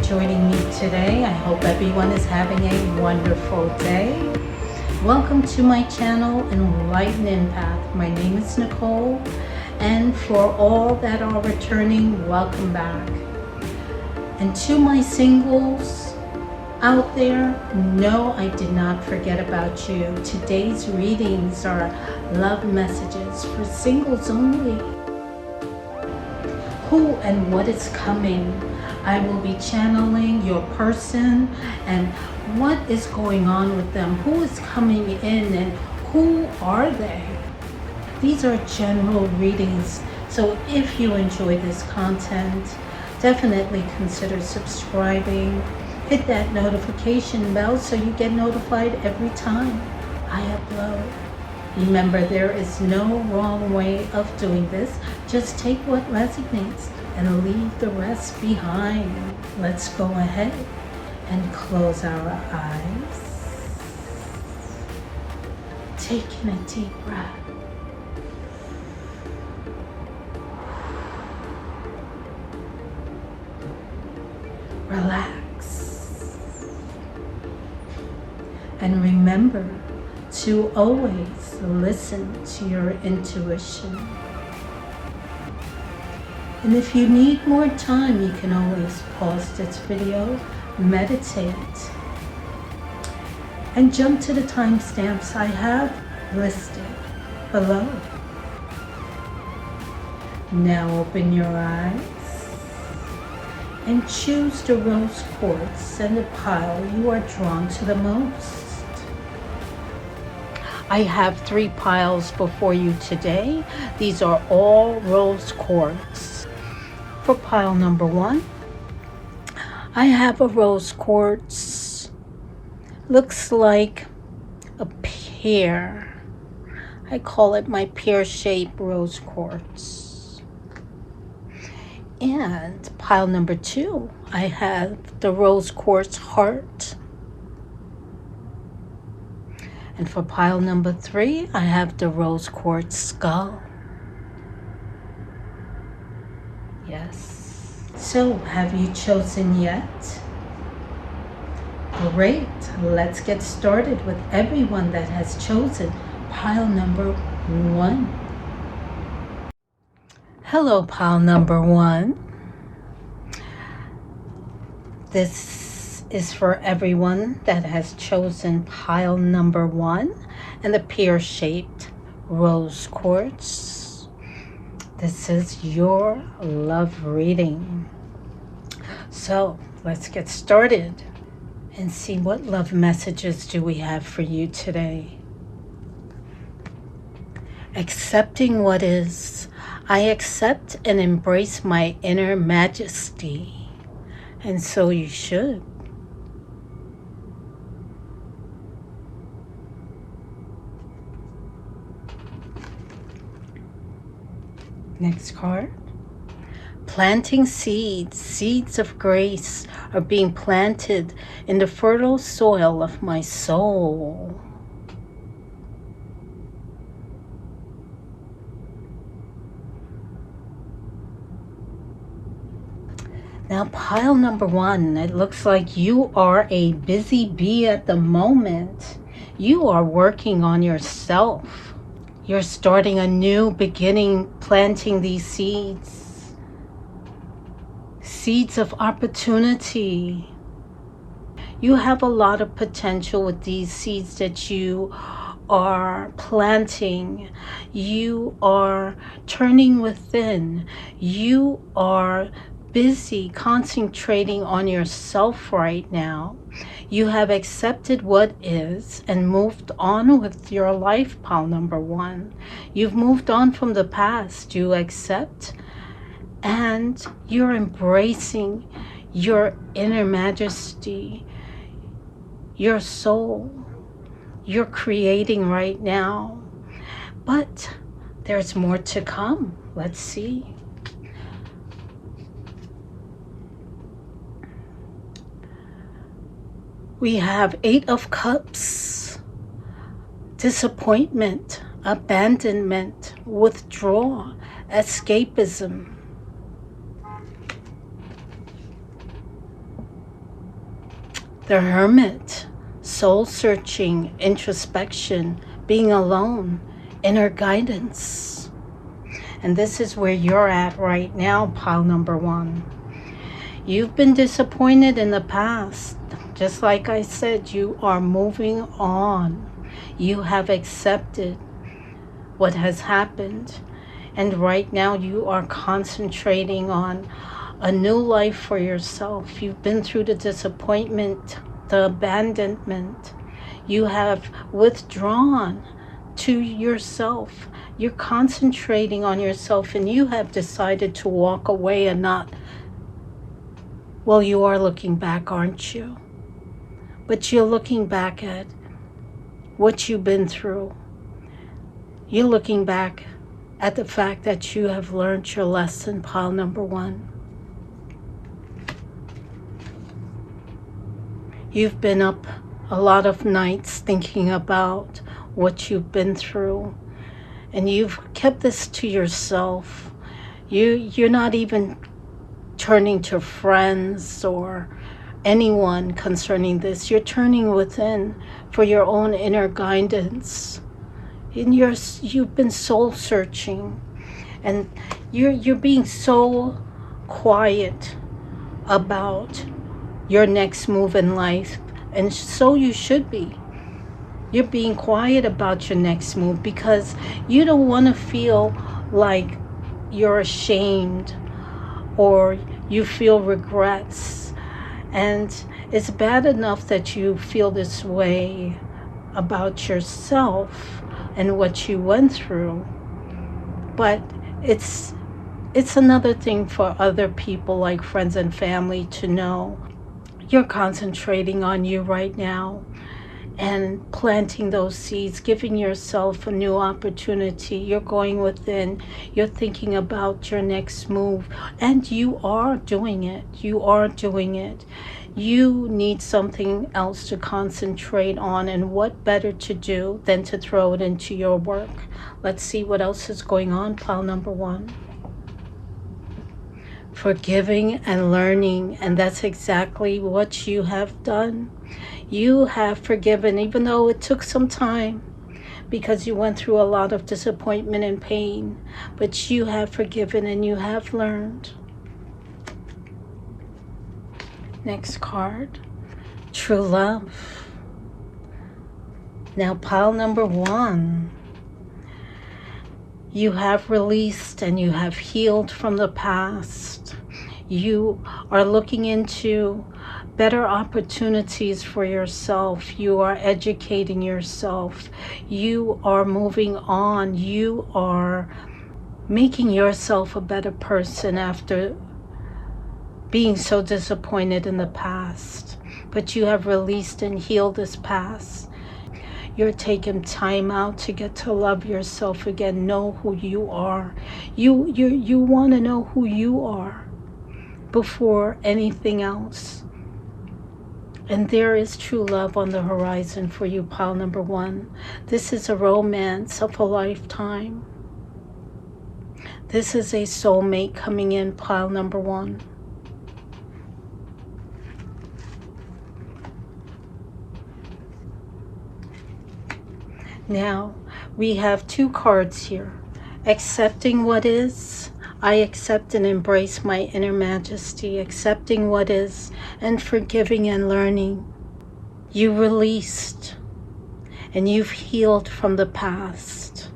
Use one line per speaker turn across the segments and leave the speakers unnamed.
joining me today. I hope everyone is having a wonderful day. Welcome to my channel, Enlightened Empath. My name is Nicole, and for all that are returning, welcome back. And to my singles out there, no, I did not forget about you. Today's readings are love messages for singles only. Who and what is coming? I will be channeling your person and what is going on with them, who is coming in and who are they. These are general readings, so if you enjoy this content, definitely consider subscribing. Hit that notification bell so you get notified every time I upload. Remember, there is no wrong way of doing this. Just take what resonates and leave the rest behind. Let's go ahead and close our eyes. Taking a deep breath. Relax. And remember to always listen to your intuition. And if you need more time, you can always pause this video, meditate, and jump to the timestamps I have listed below. Now open your eyes and choose the rose quartz and the pile you are drawn to the most. I have 3 piles before you today. These are all rose quartz. For pile number 1, I have a rose quartz. Looks like a pear. I call it my pear-shaped rose quartz. And pile number 2, I have the rose quartz heart. And for pile number 3, I have the rose quartz skull. Yes. So, have you chosen yet? Great. Let's get started with everyone that has chosen pile number 1. Hello, pile number 1. This is for everyone that has chosen pile number 1 and the pear-shaped rose quartz. This is your love reading. So let's get started and see what love messages do we have for you today. Accepting what is. I accept and embrace my inner majesty, and so you should. Next card. Planting seeds. Seeds of grace are being planted in the fertile soil of my soul. Now, pile number 1, it looks like you are a busy bee at the moment. You are working on yourself. You're starting a new beginning, planting these seeds. Seeds of opportunity. You have a lot of potential with these seeds that you are planting. You are turning within. You are busy concentrating on yourself right now. You have accepted what is and moved on with your life, pile number 1. You've moved on from the past. You accept and you're embracing your inner majesty, your soul. You're creating right now. But there's more to come. Let's see. We have 8 of Cups, disappointment, abandonment, withdrawal, escapism. The Hermit, soul searching, introspection, being alone, inner guidance. And this is where you're at right now, pile number 1. You've been disappointed in the past. Just like I said, you are moving on. You have accepted what has happened. And right now you are concentrating on a new life for yourself. You've been through the disappointment, the abandonment. You have withdrawn to yourself. You're concentrating on yourself, and you have decided to walk away and not. Well, you are looking back, aren't you? But you're looking back at what you've been through. You're looking back at the fact that you have learned your lesson, pile number 1. You've been up a lot of nights thinking about what you've been through, and you've kept this to yourself. You're not even turning to friends or anyone concerning this. You're turning within for your own inner guidance. And you've been soul searching, and you're being so quiet about your next move in life, and so you should be. You're being quiet about your next move because you don't want to feel like you're ashamed or you feel regrets. And it's bad enough that you feel this way about yourself and what you went through, but it's another thing for other people, like friends and family, to know. You're concentrating on you right now and planting those seeds, giving yourself a new opportunity. You're going within. You're thinking about your next move, and you are doing it. You are doing it. You need something else to concentrate on, and what better to do than to throw it into your work. Let's see what else is going on, pile number 1. Forgiving and learning, and that's exactly what you have done. You have forgiven, even though it took some time because you went through a lot of disappointment and pain, but you have forgiven and you have learned. Next card, true love. Now, pile number 1. You have released and you have healed from the past. You are looking into better opportunities for yourself. You are educating yourself. You are moving on. You are making yourself a better person after being so disappointed in the past. But you have released and healed this past. You're taking time out to get to love yourself again. Know who you are. You want to know who you are before anything else. And there is true love on the horizon for you, pile number 1. This is a romance of a lifetime. This is a soulmate coming in, pile number 1. Now, we have 2 cards here. Accepting what is. I accept and embrace my inner majesty. Accepting what is and forgiving and learning. You released and you've healed from the past.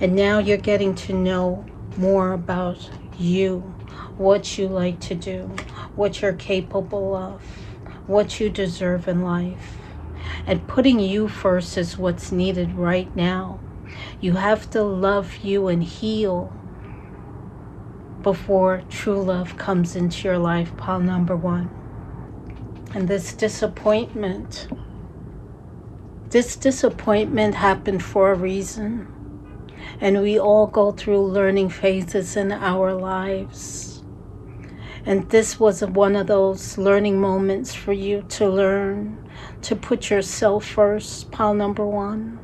And now you're getting to know more about you, what you like to do, what you're capable of, what you deserve in life. And putting you first is what's needed right now. You have to love you and heal before true love comes into your life, pile number 1. And this disappointment happened for a reason. And we all go through learning phases in our lives. And this was one of those learning moments for you to learn to put yourself first, pile number 1.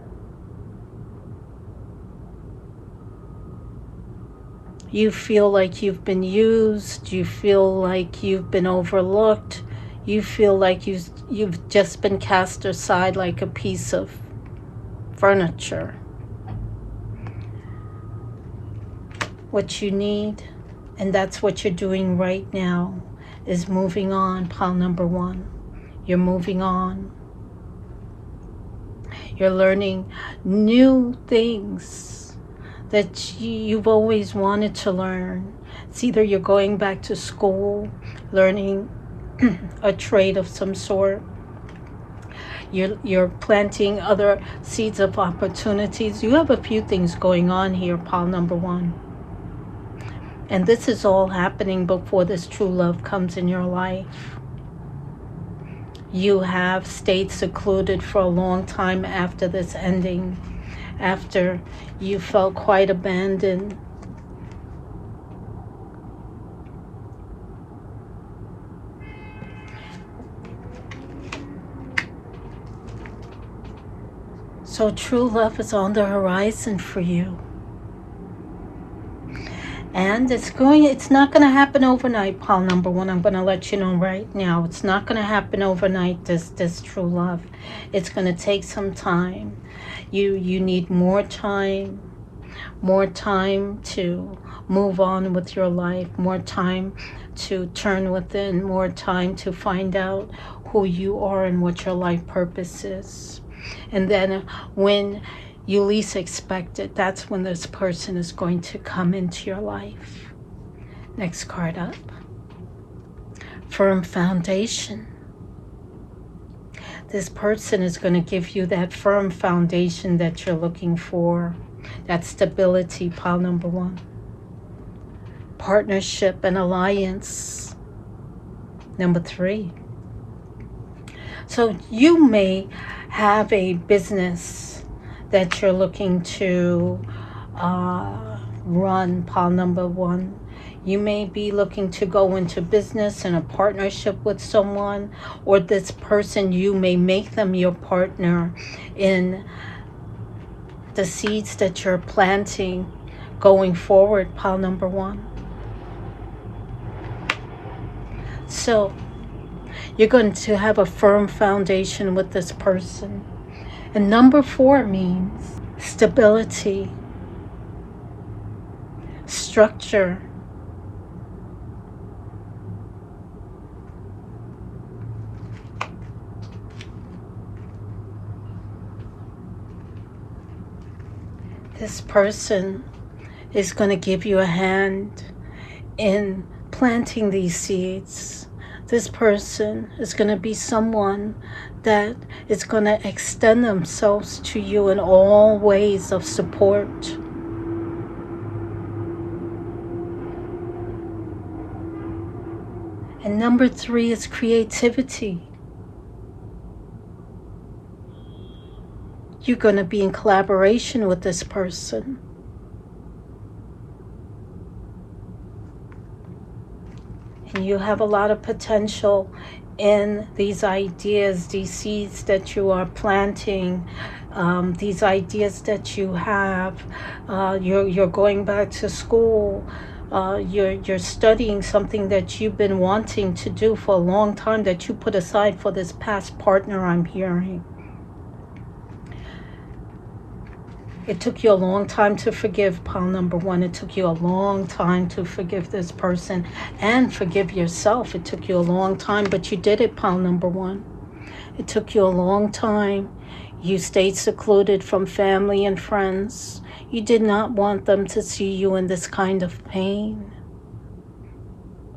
You feel like you've been used. You feel like you've been overlooked. You feel like you've just been cast aside like a piece of furniture. What you need, and that's what you're doing right now, is moving on, pile number 1. You're moving on. You're learning new things that you've always wanted to learn. It's either you're going back to school, learning a trade of some sort. You're planting other seeds of opportunities. You have a few things going on here, pile number 1. And this is all happening before this true love comes in your life. You have stayed secluded for a long time after this ending, after you felt quite abandoned. So true love is on the horizon for you. And it's not going to happen overnight, pile number 1. I'm going to let you know right now. It's not going to happen overnight, this true love. It's going to take some time. You need more time to move on with your life, more time to turn within, more time to find out who you are and what your life purpose is. And then when you least expect it, that's when this person is going to come into your life. Next card up. Firm foundation. This person is going to give you that firm foundation that you're looking for. That stability, pile number 1. Partnership and alliance. Number 3. So you may have a business that you're looking to run, pile number 1. You may be looking to go into business and a partnership with someone, or this person, you may make them your partner in the seeds that you're planting going forward, pile number 1. So you're going to have a firm foundation with this person. And number 4 means stability, structure. This person is going to give you a hand in planting these seeds. This person is going to be someone that is going to extend themselves to you in all ways of support. And number 3 is creativity. You're going to be in collaboration with this person. And you have a lot of potential in these ideas, these seeds that you are planting, these ideas that you have. You're going back to school. You're studying something that you've been wanting to do for a long time, that you put aside for this past partner, I'm hearing. It took you a long time to forgive, pile number 1. It took you a long time to forgive this person and forgive yourself. It took you a long time, but you did it, pile number 1. It took you a long time. You stayed secluded from family and friends. You did not want them to see you in this kind of pain.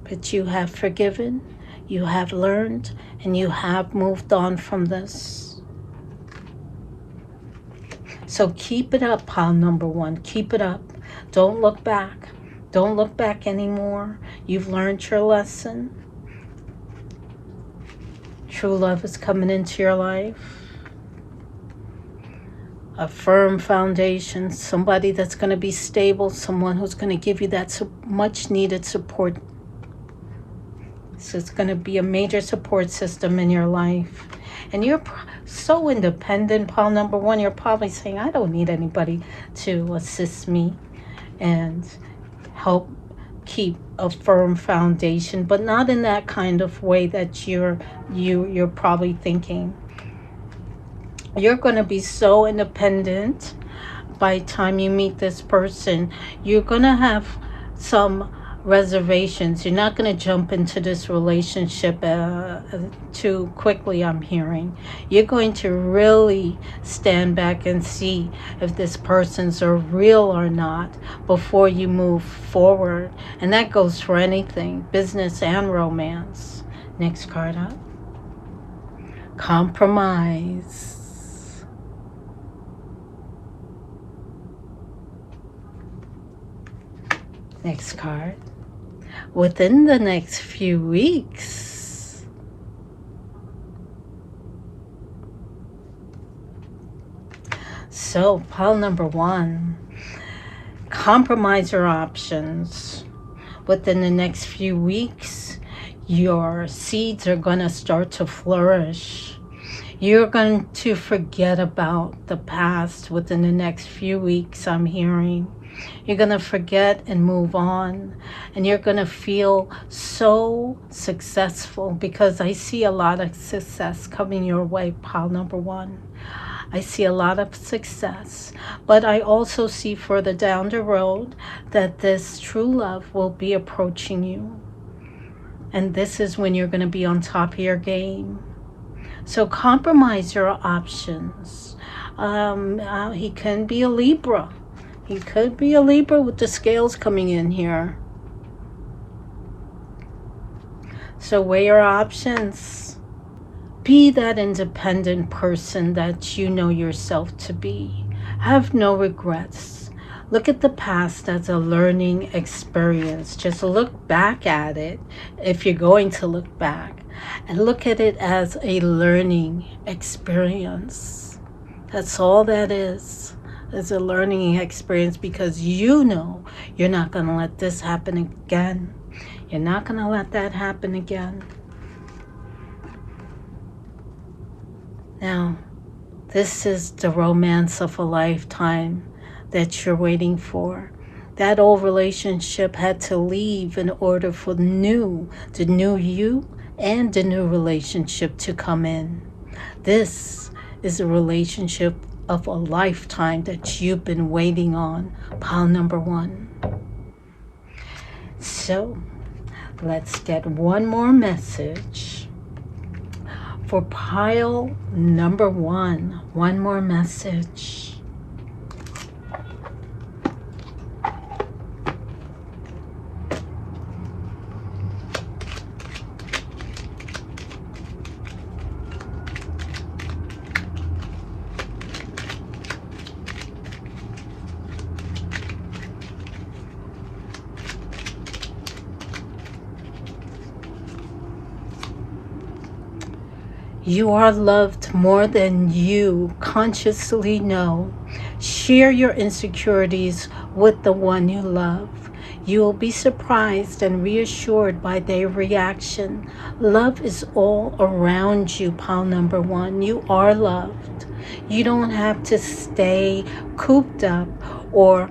But you have forgiven, you have learned, and you have moved on from this. So keep it up, pile number 1. Keep it up. Don't look back. Don't look back anymore. You've learned your lesson. True love is coming into your life. A firm foundation. Somebody that's going to be stable. Someone who's going to give you that much needed support. So it's going to be a major support system in your life. And you're so independent, pile number 1. You're probably saying, I don't need anybody to assist me and help keep a firm foundation, but not in that kind of way that you're probably thinking. You're going to be so independent by the time you meet this person. You're going to have some reservations. You're not going to jump into this relationship too quickly, I'm hearing. You're going to really stand back and see if this person's are real or not before you move forward. And that goes for anything, business and romance. Next card up. Compromise. Next card. Within the next few weeks. So, pile number 1. Compromise your options. Within the next few weeks, your seeds are going to start to flourish. You're going to forget about the past within the next few weeks, I'm hearing. You're going to forget and move on. And you're going to feel so successful, because I see a lot of success coming your way, pile number 1. I see a lot of success. But I also see further down the road that this true love will be approaching you. And this is when you're going to be on top of your game. So compromise your options. He can be a Libra. He could be a Libra with the scales coming in here. So weigh your options. Be that independent person that you know yourself to be. Have no regrets. Look at the past as a learning experience. Just look back at it if you're going to look back. And look at it as a learning experience. That's all that is a learning experience, because you know you're not going to let this happen again. You're not going to let that happen again. Now, this is the romance of a lifetime that you're waiting for. That old relationship had to leave in order for the new you and the new relationship to come in. This is a relationship of a lifetime that you've been waiting on, pile number 1. So, let's get one more message for pile number 1. One more message. You are loved more than you consciously know. Share your insecurities with the one you love. You will be surprised and reassured by their reaction. Love is all around you, pile number 1. You are loved. You don't have to stay cooped up or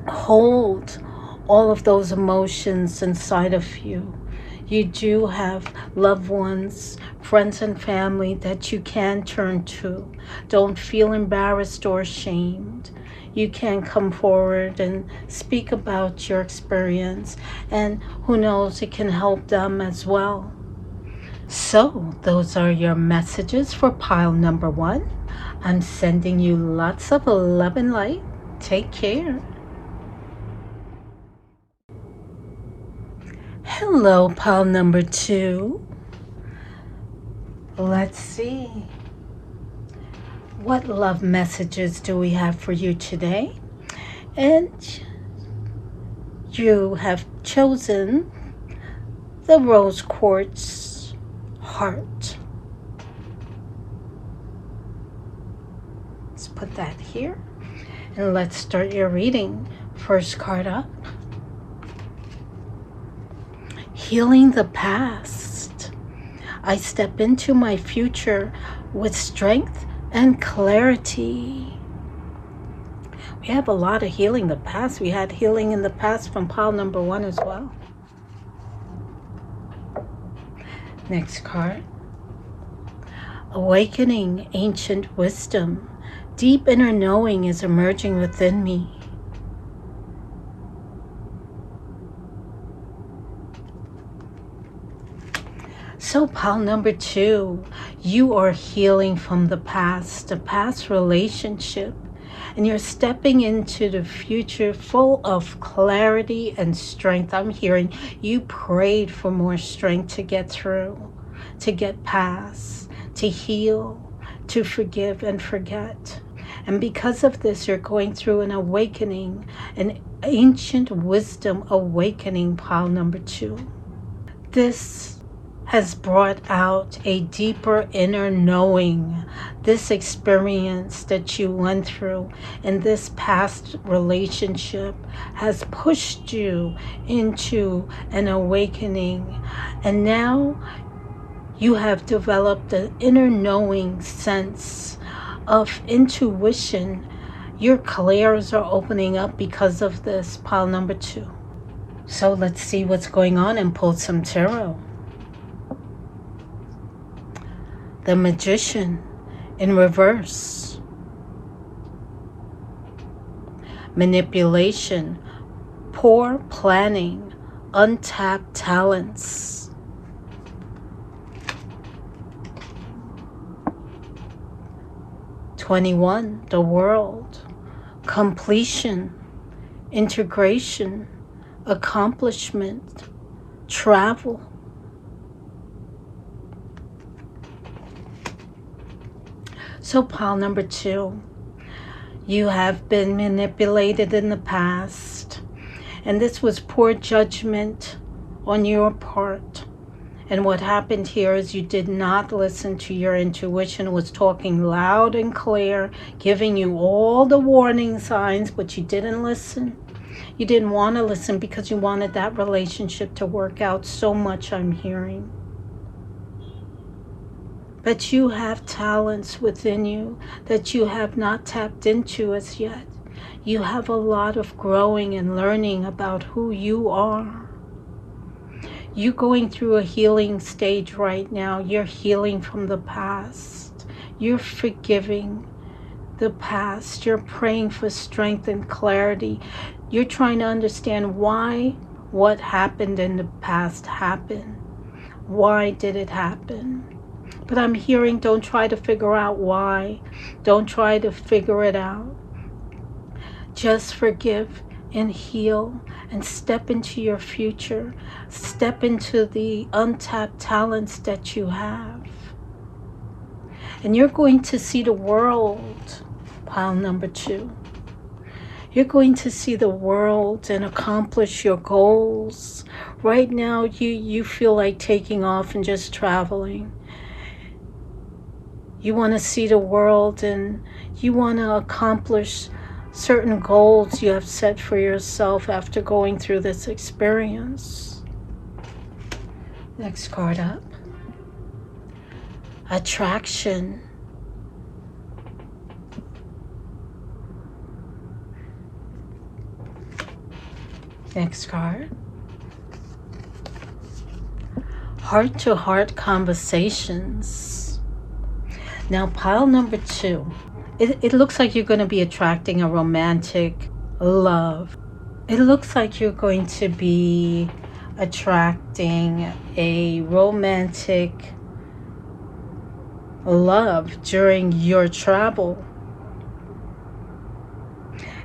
hold all of those emotions inside of you. You do have loved ones, friends and family that you can turn to. Don't feel embarrassed or ashamed. You can come forward and speak about your experience, and who knows, it can help them as well. So those are your messages for pile number 1. I'm sending you lots of love and light. Take care. Hello, pile number 2. Let's see. What love messages do we have for you today? And you have chosen the rose quartz heart. Let's put that here. And let's start your reading. First card up. Healing the past. I step into my future with strength and clarity. We have a lot of healing the past. We had healing in the past from pile number 1 as well. Next card. Awakening ancient wisdom. Deep inner knowing is emerging within me. So pile number 2, you are healing from the past, a past relationship, and you're stepping into the future full of clarity and strength. I'm hearing you prayed for more strength to get through, to get past, to heal, to forgive and forget. And because of this, you're going through an awakening, an ancient wisdom awakening, pile number 2. This has brought out a deeper inner knowing. This experience that you went through in this past relationship has pushed you into an awakening. And now you have developed an inner knowing sense of intuition. Your clairs are opening up because of this, pile number 2. So let's see what's going on and pull some tarot. The Magician in reverse. Manipulation, poor planning, untapped talents. (21) The World. Completion, integration, accomplishment, travel. So pile number 2, you have been manipulated in the past, and this was poor judgment on your part. And what happened here is you did not listen to your intuition. It was talking loud and clear, giving you all the warning signs, but you didn't listen. You didn't want to listen because you wanted that relationship to work out so much, I'm hearing. But you have talents within you that you have not tapped into as yet. You have a lot of growing and learning about who you are. You're going through a healing stage right now. You're healing from the past. You're forgiving the past. You're praying for strength and clarity. You're trying to understand why what happened in the past happened. Why did it happen? But I'm hearing, don't try to figure out why. Don't try to figure it out. Just forgive and heal and step into your future. Step into the untapped talents that you have. And you're going to see the world, pile number 2. You're going to see the world and accomplish your goals. Right now, you feel like taking off and just traveling. You want to see the world and you want to accomplish certain goals you have set for yourself after going through this experience. Next card up. Attraction. Next card. Heart-to-heart conversations. Now, pile number 2. It looks like you're going to be attracting a romantic love. It looks like you're going to be attracting a romantic love during your travel.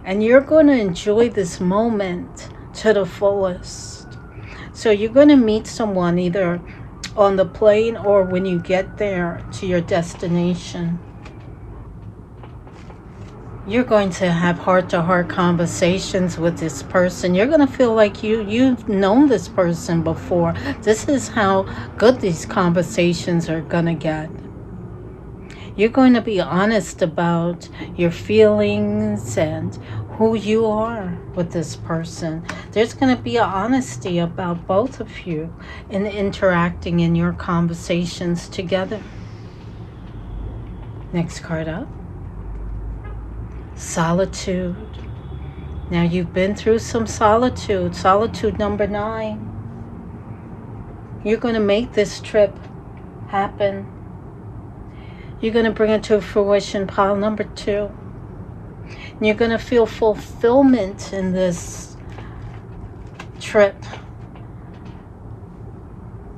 And you're going to enjoy this moment to the fullest. So you're going to meet someone either on the plane or when you get there to your destination. You're going to have heart-to-heart conversations with this person. You're going to feel like you've known this person before. This is how good these conversations are going to get. You're going to be honest about your feelings and who you are with this person. There's going to be an honesty about both of you in interacting in your conversations together. Next card up. Solitude. Now you've been through some solitude. Solitude number 9. You're going to make this trip happen. You're going to bring it to fruition, pile number 2. And you're going to feel fulfillment in this trip.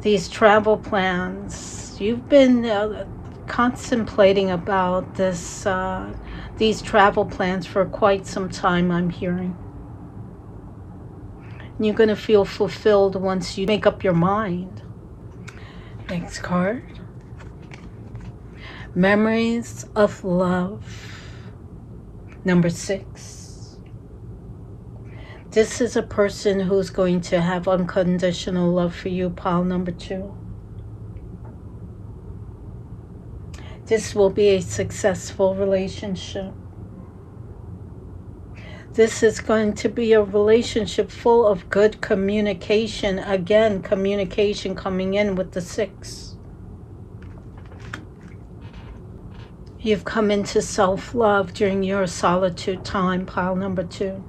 These travel plans. You've been contemplating about these travel plans for quite some time, I'm hearing. And you're going to feel fulfilled once you make up your mind. Next card. Memories of love. Number 6. This is a person who's going to have unconditional love for you, pile number 2. This will be a successful relationship. This is going to be a relationship full of good communication. Again, communication coming in with the 6. You've come into self-love during your solitude time, pile number 2.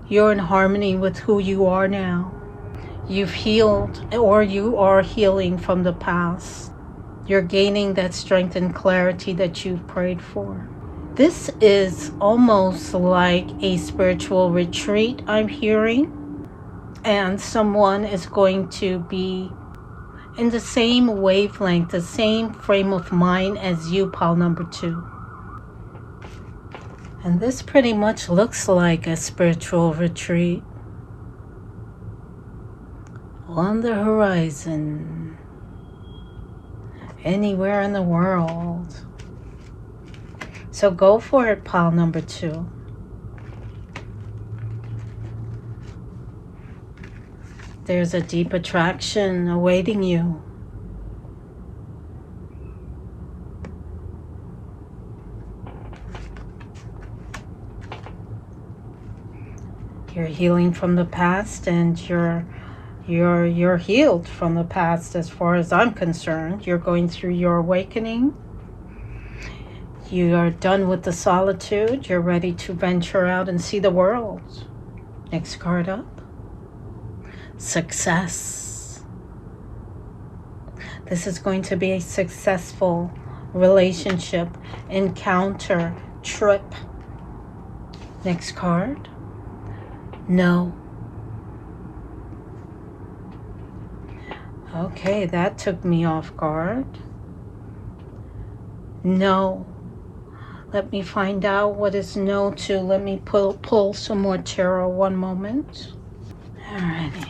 You're in harmony with who you are now. You've healed, or you are healing from the past. You're gaining that strength and clarity that you've prayed for. This is almost like a spiritual retreat, I'm hearing. And someone is going to be in the same wavelength, the same frame of mind as you, pile number 2. And this pretty much looks like a spiritual retreat. On the horizon. Anywhere in the world. So go for it, pile number 2. There's a deep attraction awaiting you. You're healing from the past, and you're healed from the past as far as I'm concerned. You're going through your awakening. You are done with the solitude. You're ready to venture out and see the world. Next card up. Success. This is going to be a successful relationship, encounter, trip. Next card. No. Okay, that took me off guard. No. Let me find out what is no to. Let me pull some more tarot. One moment. Alrighty.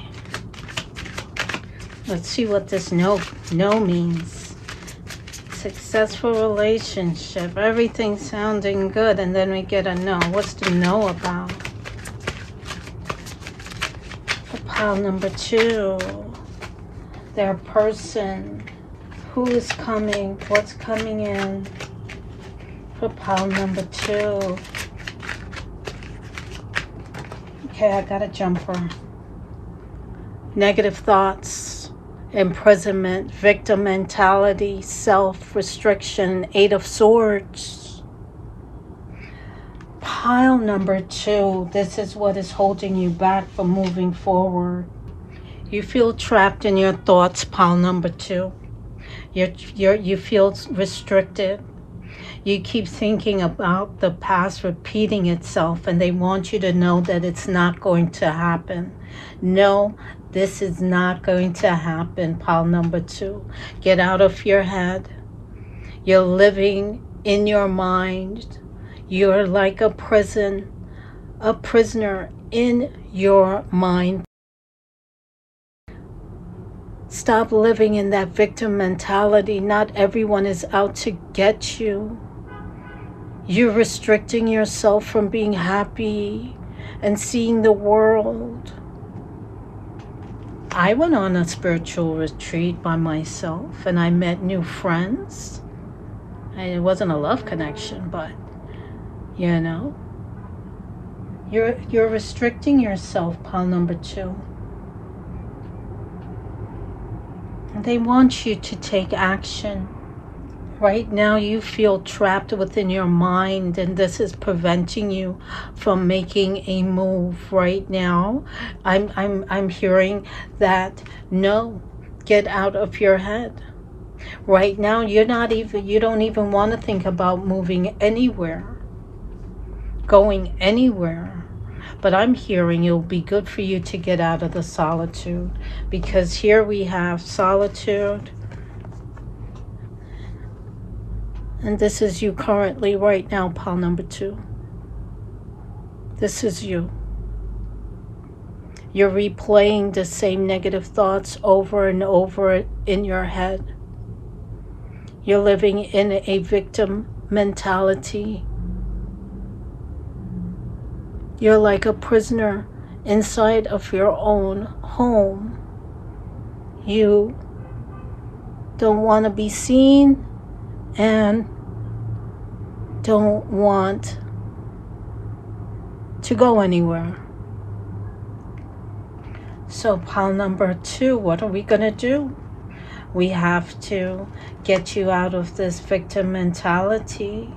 Let's see what this no means. Successful relationship. Everything's sounding good, and then we get a no. What's the no about? For pile number 2. Their person. Who is coming? What's coming in? For pile number 2. Okay, I got a jumper. Negative thoughts, imprisonment, victim mentality, self-restriction, 8 of Swords. Pile number 2. This is what is holding you back from moving forward. You feel trapped in your thoughts, pile number 2. You feel restricted. You keep thinking about the past repeating itself, and they want you to know that it's not going to happen. No, this is not going to happen, pile number 2. Get out of your head. You're living in your mind. You're like a prisoner in your mind. Stop living in that victim mentality. Not everyone is out to get you. You're restricting yourself from being happy and seeing the world. I went on a spiritual retreat by myself, and I met new friends. And it wasn't a love connection, but, you know, you're restricting yourself, pile number 2. They want you to take action. Right now you feel trapped within your mind, and this is preventing you from making a move right now. I'm hearing that no, get out of your head. Right now you don't even want to think about moving anywhere, going anywhere. But I'm hearing it'll be good for you to get out of the solitude, because here we have solitude. And this is you currently right now, pile number 2. This is you. You're replaying the same negative thoughts over and over in your head. You're living in a victim mentality. You're like a prisoner inside of your own home. You don't want to be seen and don't want to go anywhere. So pile number 2, what are we going to do? We have to get you out of this victim mentality.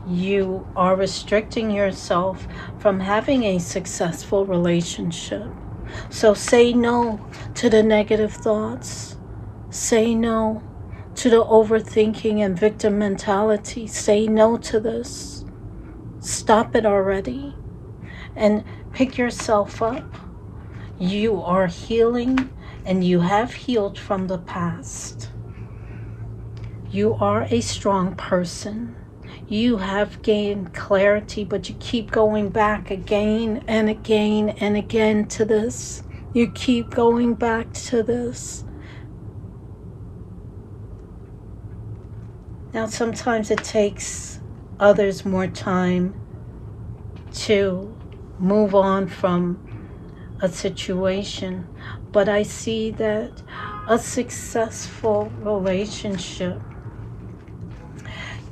You are restricting yourself from having a successful relationship. So say no to the negative thoughts. Say no to the overthinking and victim mentality. Say no to this. Stop it already. And pick yourself up. You are healing, and you have healed from the past. You are a strong person. You have gained clarity, but you keep going back again and again and again to this. You keep going back to this. Now, sometimes it takes others more time to move on from a situation, but I see that a successful relationship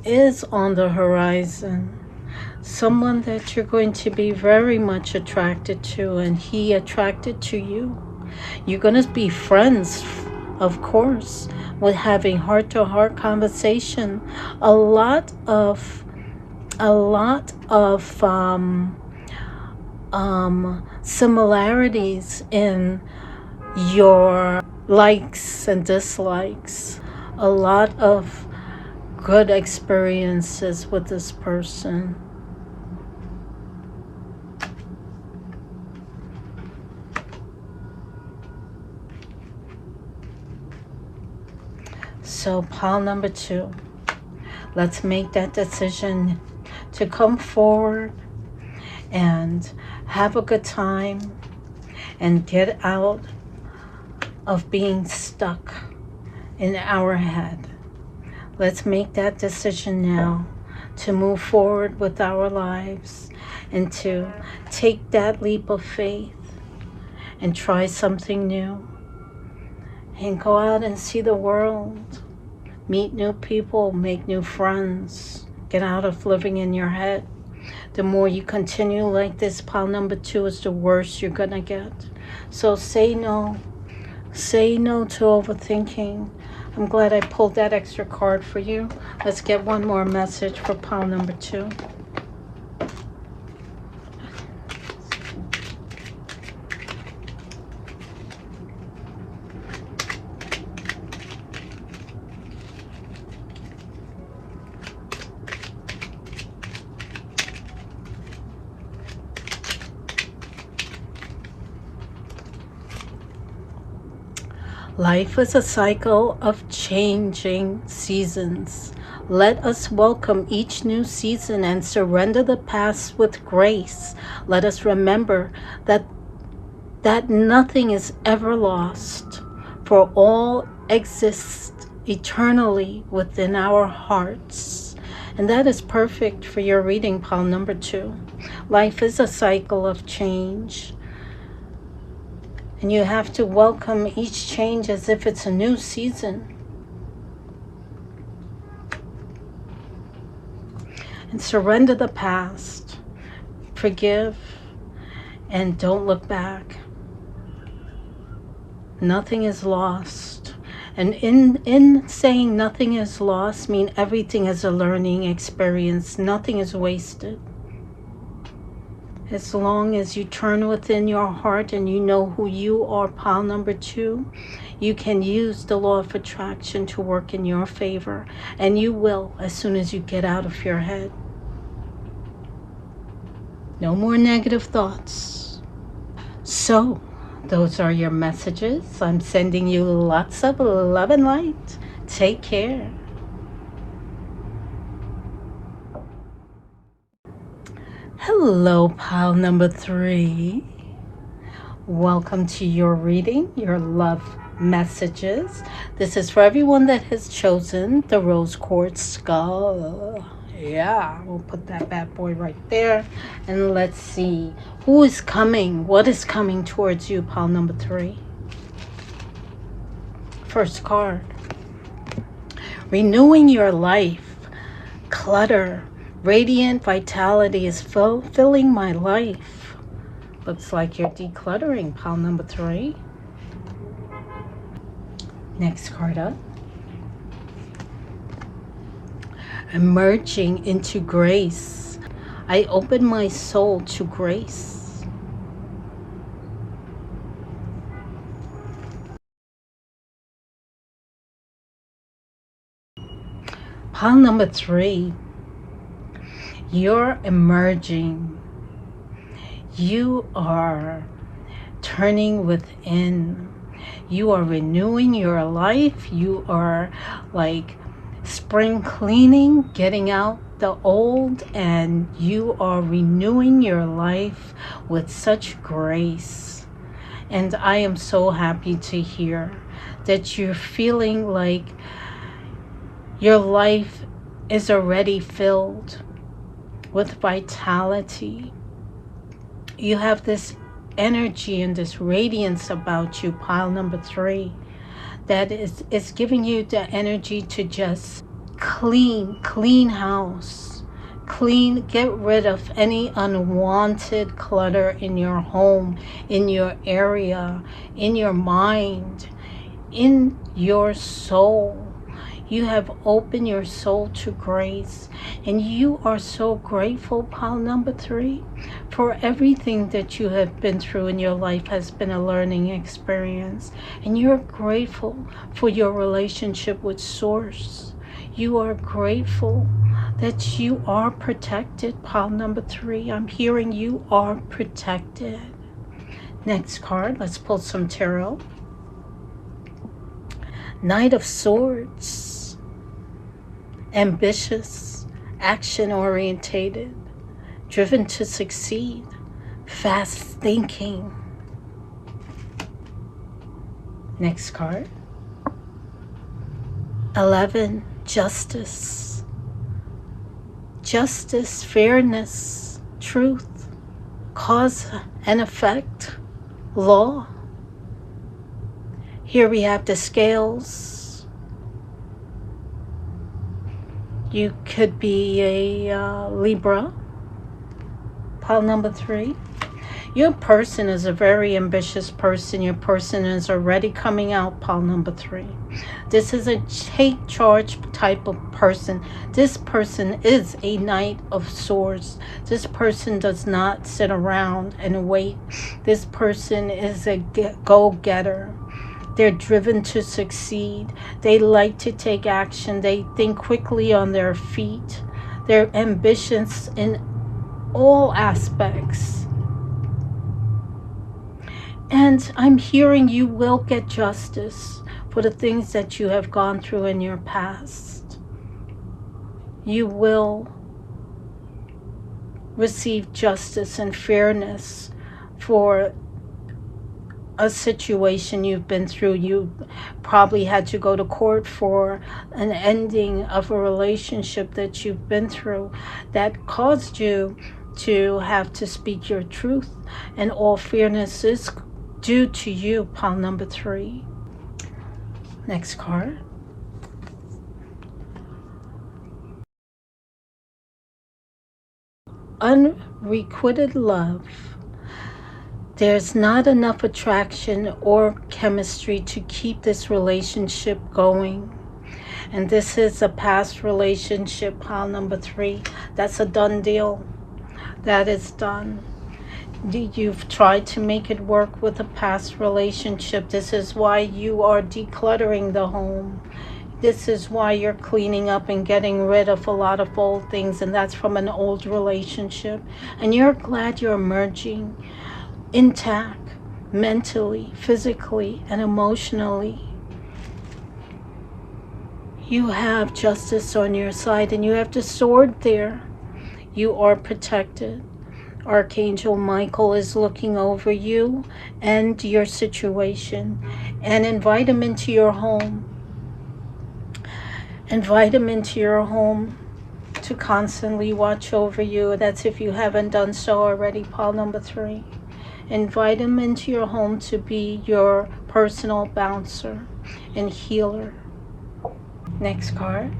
is on the horizon. Someone that you're going to be very much attracted to, and he attracted to you. You're going to be friends, of course, with having heart-to-heart conversation. A lot of similarities in your likes and dislikes. A lot of good experiences with this person. So pile number 2, let's make that decision to come forward and have a good time and get out of being stuck in our head. Let's make that decision now to move forward with our lives and to take that leap of faith and try something new and go out and see the world, meet new people, make new friends, get out of living in your head. The more you continue like this, pile number 2, is the worse you're gonna get. So say no. Say no to overthinking. I'm glad I pulled that extra card for you. Let's get one more message for pile number 2. Life is a cycle of changing seasons. Let us welcome each new season and surrender the past with grace. Let us remember that nothing is ever lost, for all exists eternally within our hearts. And that is perfect for your reading, pile number 2. Life is a cycle of change. And you have to welcome each change as if it's a new season. And surrender the past. Forgive and don't look back. Nothing is lost. And in saying nothing is lost, mean everything is a learning experience. Nothing is wasted. As long as you turn within your heart and you know who you are, pile number 2, you can use the law of attraction to work in your favor. And you will as soon as you get out of your head. No more negative thoughts. So, those are your messages. I'm sending you lots of love and light. Take care. Hello, pile number 3. Welcome to your reading, your love messages. This is for everyone that has chosen the rose quartz skull. Yeah, we'll put that bad boy right there. And let's see who is coming. What is coming towards you, pile number 3? First card. Renewing your life. Clutter. Radiant vitality is filling my life. Looks like you're decluttering, pile number 3. Next card up. Emerging into grace. I open my soul to grace. Pile number 3. You're emerging. You are turning within. You are renewing your life. You are like spring cleaning, getting out the old, and you are renewing your life with such grace. And I am so happy to hear that you're feeling like your life is already filled with vitality. You have this energy and this radiance about you, pile number 3, that is giving you the energy to just clean house, get rid of any unwanted clutter in your home, in your area, in your mind, in your soul. You have opened your soul to grace, and you are so grateful, pile number 3, for everything that you have been through in your life has been a learning experience, and you're grateful for your relationship with Source. You are grateful that you are protected, pile number 3. I'm hearing you are protected. Next card, let's pull some tarot. Knight of Swords. Ambitious, action-orientated, driven to succeed, fast thinking. Next card. 11, Justice. Justice, fairness, truth, cause and effect, law. Here we have the scales. You could be a Libra, pile number 3. Your person is a very ambitious person. Your person is already coming out, pile number 3. This is a take charge type of person. This person is a Knight of Swords. This person does not sit around and wait. This person is a go-getter. They're driven to succeed. They like to take action. They think quickly on their feet. They're ambitious in all aspects. And I'm hearing you will get justice for the things that you have gone through in your past. You will receive justice and fairness for a situation you've been through. You probably had to go to court for an ending of a relationship that you've been through that caused you to have to speak your truth, and all fairness is due to you, pile number 3. Next card. Unrequited love. There's not enough attraction or chemistry to keep this relationship going. And this is a past relationship, pile number 3. That's a done deal. That is done. You've tried to make it work with a past relationship. This is why you are decluttering the home. This is why you're cleaning up and getting rid of a lot of old things, and that's from an old relationship. And you're glad you're emerging intact, mentally, physically, and emotionally. You have justice on your side, and you have the sword there. You are protected. Archangel Michael is looking over you and your situation, and invite him into your home. Invite him into your home to constantly watch over you. That's if you haven't done so already, pile number 3. Invite him into your home to be your personal bouncer and healer. Next card.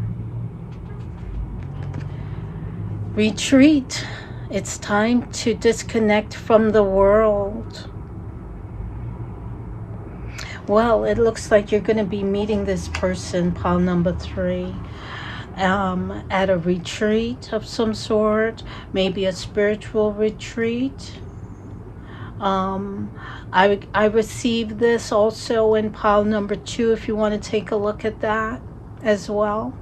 Retreat. It's time to disconnect from the world. Well, it looks like you're going to be meeting this person, pile number 3, at a retreat of some sort, maybe a spiritual retreat. I received this also in pile number 2, if you want to take a look at that as well.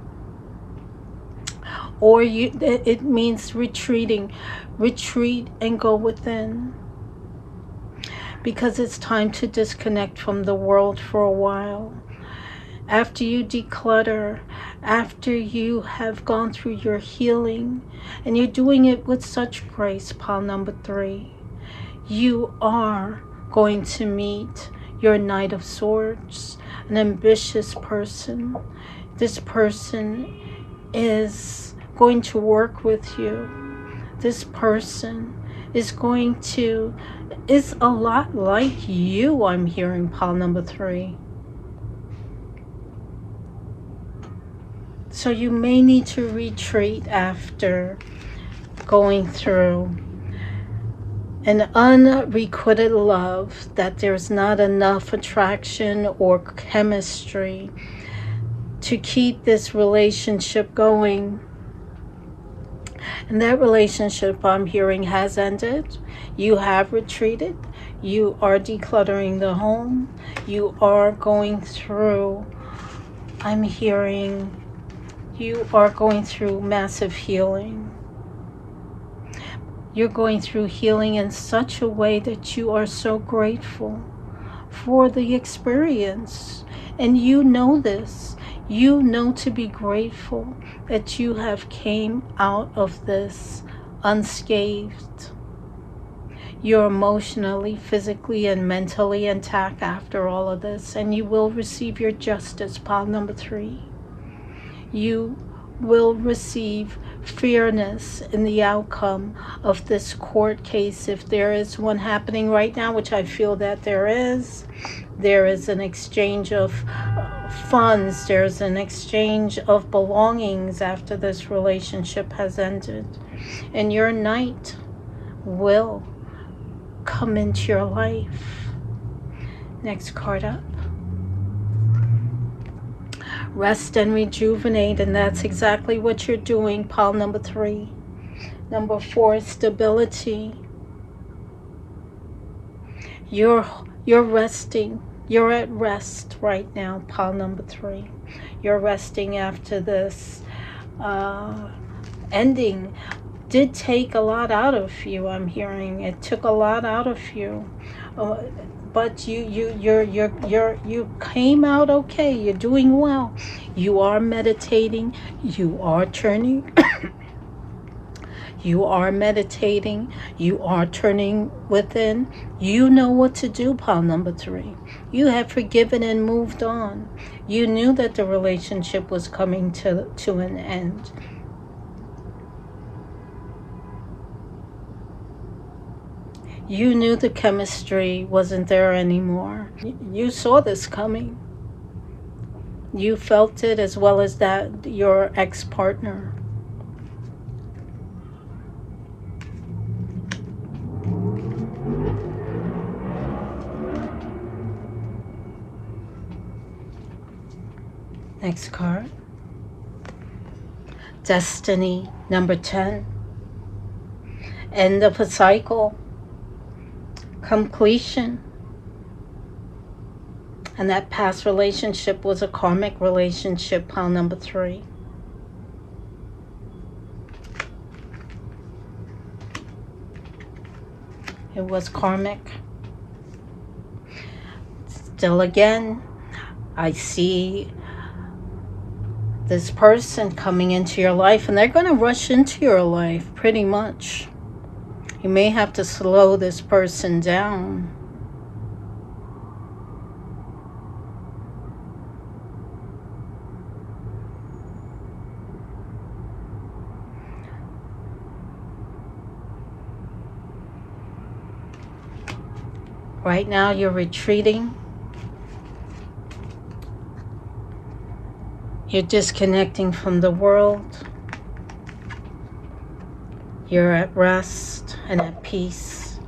Or it means retreating. Retreat and go within. Because it's time to disconnect from the world for a while. After you declutter, after you have gone through your healing, and you're doing it with such grace, pile number 3, you are going to meet your Knight of Swords, an ambitious person. This person is going to work with you. This person is a lot like you, I'm hearing, pile number 3. So you may need to retreat after going through an unrequited love, that there's not enough attraction or chemistry to keep this relationship going. And that relationship, I'm hearing, has ended. You have retreated. You are decluttering the home. You are going through, I'm hearing, you are going through massive healing. You're going through healing in such a way that you are so grateful for the experience. And you know this. You know to be grateful that you have came out of this unscathed. You're emotionally, physically, and mentally intact after all of this, and you will receive your justice, pile number 3. You will receive fairness in the outcome of this court case, if there is one happening right now, which I feel that there is. There is an exchange of funds. There's an exchange of belongings after this relationship has ended. And your knight will come into your life. Next card up. Rest and rejuvenate, and that's exactly what you're doing, pile number 3. Number 4, stability. You're resting. You're at rest right now, pile number 3. You're resting after this ending. Did take a lot out of you, I'm hearing. It took a lot out of you. But you came out okay. You're doing well. You are meditating. You are turning. You are meditating. You are turning within. You know what to do, pile number 3. You have forgiven and moved on. You knew that the relationship was coming to an end. You knew the chemistry wasn't there anymore. You saw this coming. You felt it, as well as that your ex-partner. Next card. Destiny, number 10. End of a cycle. Completion. And that past relationship was a karmic relationship, pile number 3. It was karmic. Still again, I see this person coming into your life, and they're going to rush into your life pretty much. You may have to slow this person down. Right now you're retreating. You're disconnecting from the world. You're at rest and at peace.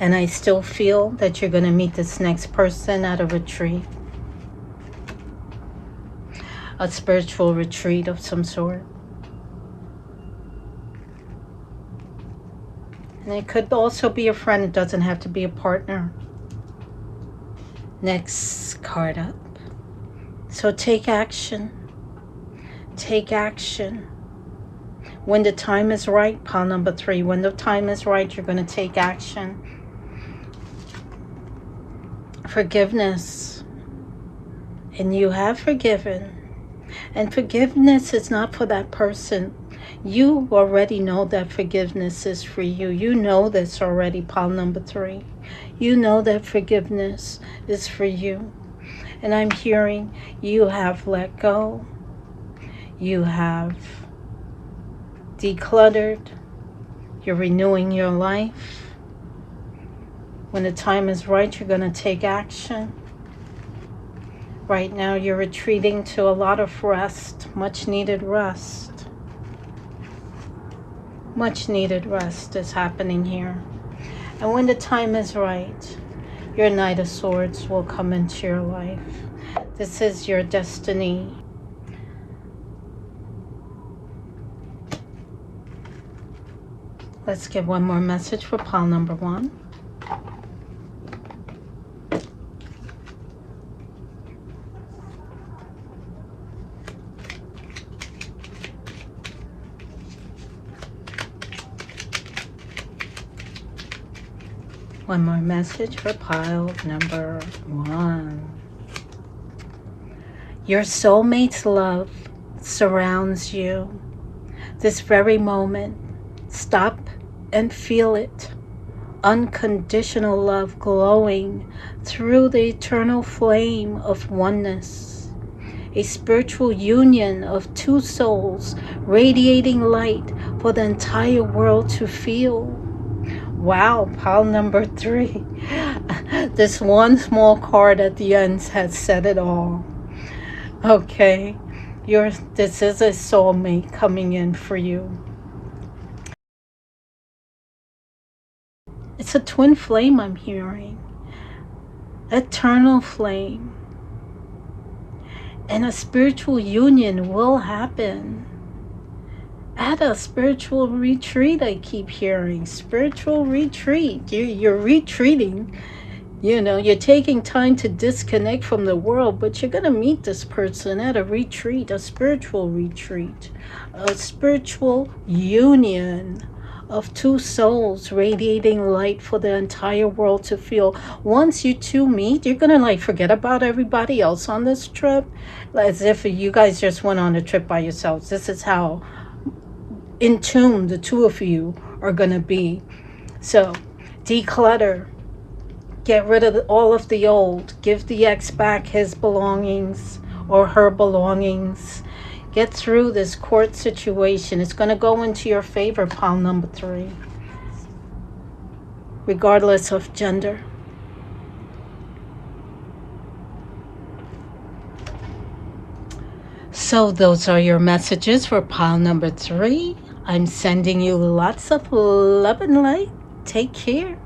And I still feel that you're going to meet this next person at a retreat. A spiritual retreat of some sort. And it could also be a friend. It doesn't have to be a partner. Next card up. So take action. Take action. When the time is right, pile number 3. When the time is right, you're going to take action. Forgiveness. And you have forgiven. And forgiveness is not for that person. You already know that forgiveness is for you. You know this already, pile number 3. You know that forgiveness is for you. And I'm hearing you have let go. You have decluttered. You're renewing your life. When the time is right, you're going to take action. Right now, you're retreating to a lot of rest, much needed rest. Much needed rest is happening here. And when the time is right, your Knight of Swords will come into your life. This is your destiny. Let's get one more message for pile number 1. One more message for pile number 1. Your soulmate's love surrounds you. This very moment, stop and feel it. Unconditional love glowing through the eternal flame of oneness. A spiritual union of 2 souls radiating light for the entire world to feel. Wow, pile number 3. This one small card at the end has said it all. Okay, this is a soulmate coming in for you. It's a twin flame I'm hearing. Eternal flame. And a spiritual union will happen. At a spiritual retreat, I keep hearing. Spiritual retreat. You're retreating. You know, you're taking time to disconnect from the world, but you're going to meet this person at a retreat, a spiritual retreat, a spiritual union of 2 souls radiating light for the entire world to feel. Once you 2 meet, you're going to forget about everybody else on this trip, as if you guys just went on a trip by yourselves. This is how in tune the 2 of you are going to be. So declutter. Get rid of all of the old. Give the ex back his belongings or her belongings. Get through this court situation. It's going to go into your favor, pile number 3. Regardless of gender. So those are your messages for pile number 3. I'm sending you lots of love and light. Take care.